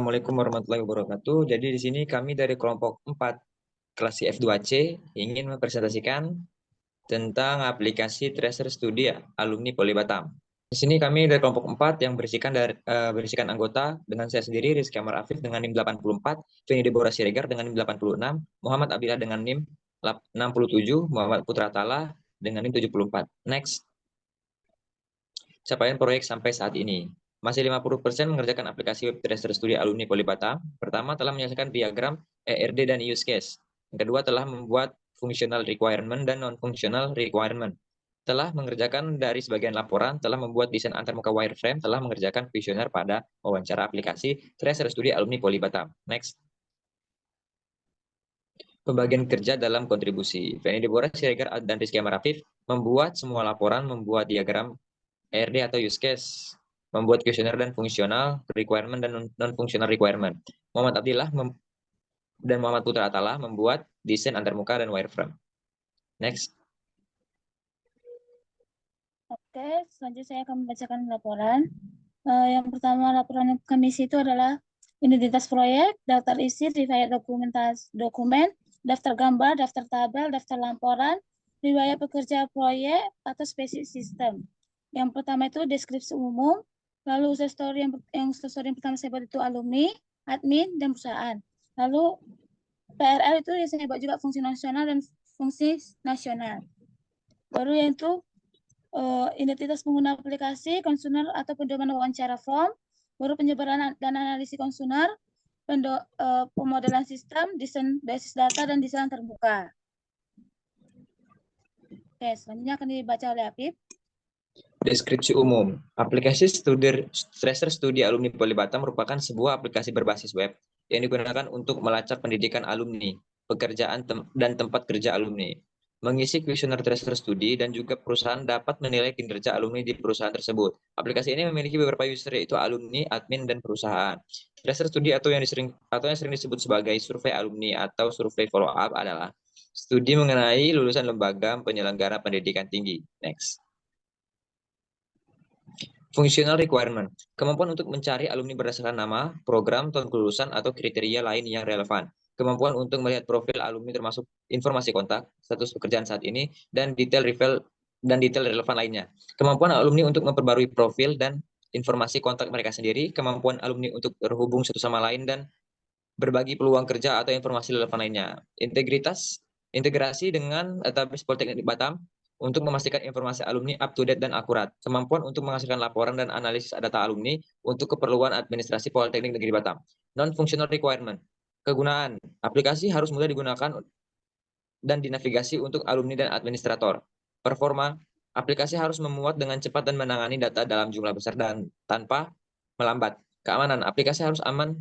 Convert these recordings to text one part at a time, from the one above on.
Assalamualaikum warahmatullahi wabarakatuh. Jadi di sini kami dari kelompok 4 kelas F2C ingin mempresentasikan tentang aplikasi Tracer Studio alumni Poli Batam. Di sini kami dari kelompok 4 yang berisikan anggota dengan saya sendiri Rizky Amar Afif dengan NIM 84, Feni Deborah Siregar dengan NIM 86, Muhammad Abdillah dengan NIM 67, Muhammad Putra Tala dengan NIM 74. Next. Capaian proyek sampai saat ini. Masih 50% mengerjakan aplikasi web Tracer Studio alumni Poli Batam. Pertama, telah menyelesaikan diagram ERD dan use case. Yang kedua, telah membuat functional requirement dan non-functional requirement. Telah mengerjakan dari sebagian laporan, telah membuat desain antarmuka wireframe, telah mengerjakan kuesioner pada wawancara aplikasi Tracer Studio alumni Poli Batam. Next. Pembagian kerja dalam kontribusi. Feni Deborah Siregar dan Rizky Amar Afif membuat semua laporan, membuat diagram ERD atau use case, membuat kuesioner dan fungsional requirement dan non-fungsional requirement. Muhammad Abdillah dan Muhammad Putra Atala membuat desain antarmuka dan wireframe. Next. Oke, selanjutnya saya akan membacakan laporan. Yang pertama, laporan komisi itu adalah identitas proyek, daftar isi, riwayat dokumen, daftar gambar, daftar tabel, daftar laporan, riwayat pekerja proyek atau spesifik sistem. Yang pertama itu deskripsi umum, lalu user story yang pertama saya buat itu alumni, admin, dan perusahaan. Lalu PRL itu saya buat juga fungsi nasional dan fungsi nasional. Baru yang itu identitas pengguna aplikasi, konsumer atau pedoman wawancara form, baru penyebaran dan analisis konsumer, pemodelan sistem, desain basis data, dan desain terbuka. Oke, selanjutnya akan dibaca oleh Apip. Deskripsi umum. Aplikasi Tracer Studio alumni Poli Batam merupakan sebuah aplikasi berbasis web yang digunakan untuk melacak pendidikan alumni, pekerjaan dan tempat kerja alumni. Mengisi kuesioner Tracer Studio dan juga perusahaan dapat menilai kinerja alumni di perusahaan tersebut. Aplikasi ini memiliki beberapa user yaitu alumni, admin, dan perusahaan. Tracer Studio atau yang sering disebut sebagai survei alumni atau survei follow up adalah studi mengenai lulusan lembaga penyelenggara pendidikan tinggi. Next. Functional requirement, kemampuan untuk mencari alumni berdasarkan nama, program, tahun kelulusan, atau kriteria lain yang relevan. Kemampuan untuk melihat profil alumni termasuk informasi kontak, status pekerjaan saat ini, dan detail relevan lainnya. Kemampuan alumni untuk memperbarui profil dan informasi kontak mereka sendiri, kemampuan alumni untuk terhubung satu sama lain dan berbagi peluang kerja atau informasi relevan lainnya. Integrasi dengan database Politeknik Batam, untuk memastikan informasi alumni up to date dan akurat. Kemampuan untuk menghasilkan laporan dan analisis data alumni untuk keperluan administrasi Politeknik Negeri Batam. Non-functional requirement. Kegunaan. Aplikasi harus mudah digunakan dan dinavigasi untuk alumni dan administrator. Performa. Aplikasi harus memuat dengan cepat dan menangani data dalam jumlah besar dan tanpa melambat. Keamanan. Aplikasi harus aman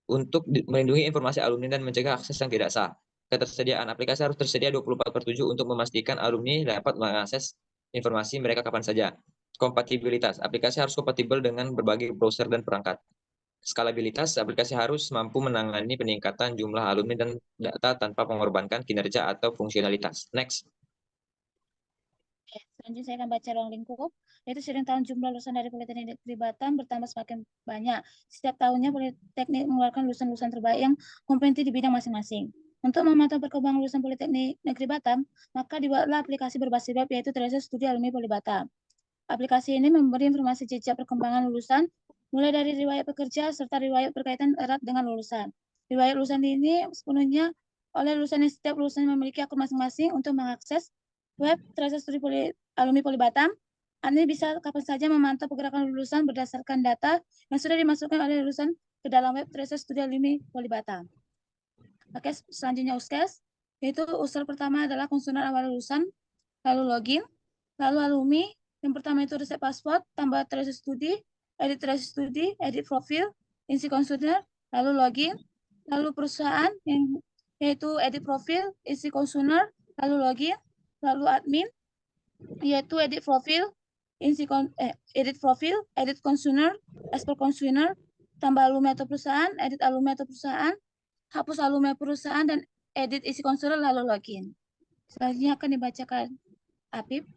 untuk melindungi informasi alumni dan mencegah akses yang tidak sah. Ketersediaan aplikasi harus tersedia 24/7 untuk memastikan alumni dapat mengakses informasi mereka kapan saja. Kompatibilitas, aplikasi harus kompatibel dengan berbagai browser dan perangkat. Skalabilitas, aplikasi harus mampu menangani peningkatan jumlah alumni dan data tanpa mengorbankan kinerja atau fungsionalitas. Next. Selanjutnya saya akan baca ruang lingkup, yaitu sering tahun jumlah lulusan dari Politeknik Negeri Batam bertambah semakin banyak. Setiap tahunnya Politeknik mengeluarkan lulusan-lulusan terbaik yang kompeten di bidang masing-masing. Untuk memantau perkembangan lulusan Politeknik Negeri Batam, maka dibuatlah aplikasi berbasis web yaitu Tracer Studio Alumni Poli Batam. Aplikasi ini memberi informasi jejak perkembangan lulusan, mulai dari riwayat pekerja serta riwayat berkaitan erat dengan lulusan. Riwayat lulusan ini sepenuhnya oleh lulusan yang setiap lulusan memiliki akun masing-masing untuk mengakses web Tracer Studio Alumni Poli Batam. Anda bisa kapan saja memantau pergerakan lulusan berdasarkan data yang sudah dimasukkan oleh lulusan ke dalam web Tracer Studio Alumni Poli Batam. Oke, selanjutnya USKES, yaitu user pertama adalah konsumen awal lulusan, lalu login, lalu alumni. Yang pertama itu reset password, tambah Tracer Studio, edit profil, isi konsumer, lalu login, lalu perusahaan yaitu edit profil, isi konsumer, lalu login, lalu admin, yaitu edit profil, edit consumer, export consumer, tambah alumni atau perusahaan, edit alumni atau perusahaan, hapus alumni perusahaan, dan edit isi konsuler lalu login. Selanjutnya akan dibacakan Apip.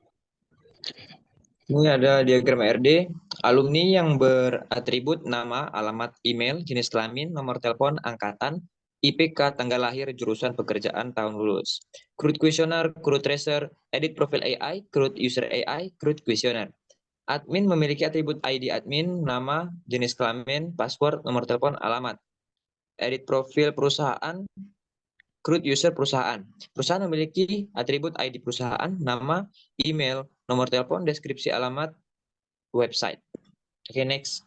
Ini ada diagram RD, alumni yang beratribut nama, alamat, email, jenis kelamin, nomor telepon, angkatan, IPK, tanggal lahir, jurusan pekerjaan, tahun lulus. Crude questionnaire, crude tracer, edit profil AI, crude user AI, crude questionnaire. Admin memiliki atribut ID admin, nama, jenis kelamin, password, nomor telepon, alamat. Edit profil perusahaan, crude user perusahaan. Perusahaan memiliki atribut ID perusahaan, nama, email, nomor telepon, deskripsi alamat, website. Oke, next.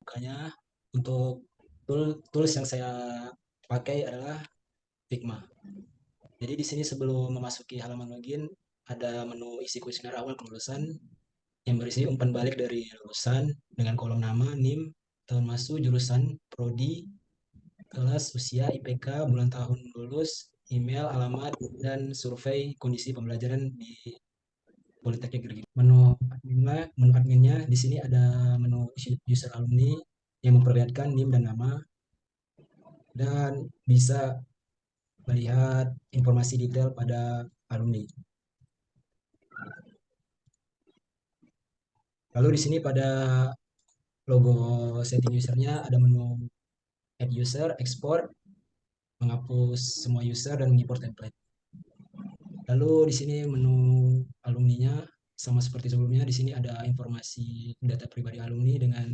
Makanya untuk tools yang saya pakai adalah Figma. Jadi di sini sebelum memasuki halaman login ada menu isi kuesioner awal kelulusan yang berisi umpan balik dari lulusan dengan kolom nama, NIM, tahun masuk, jurusan, prodi, kelas, usia, IPK, bulan tahun lulus, email, alamat, dan survei kondisi pembelajaran di Politeknik Negeri. Menu adminnya di sini ada menu user alumni yang memperlihatkan NIM dan nama, dan bisa melihat informasi detail pada alumni. Lalu di sini pada logo setting usernya ada menu add user, export, menghapus semua user dan mengimport template. Lalu di sini menu alumninya sama seperti sebelumnya. Di sini ada informasi data pribadi alumni dengan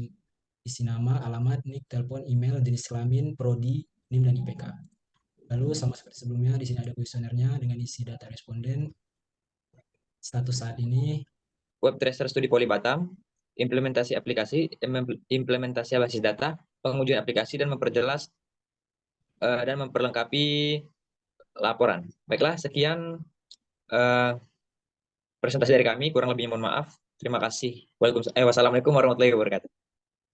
isi nama, alamat, nik, telepon, email, jenis kelamin, prodi, NIM, dan IPK. Lalu sama seperti sebelumnya, di sini ada kuesionernya dengan isi data responden, status saat ini, Web Tracer Studi Poli Batam, implementasi aplikasi, implementasi basis data, pengujian aplikasi, dan memperjelas dan memperlengkapi laporan. Baiklah, sekian presentasi dari kami. Kurang lebihnya mohon maaf. Terima kasih. Wassalamualaikum warahmatullahi wabarakatuh.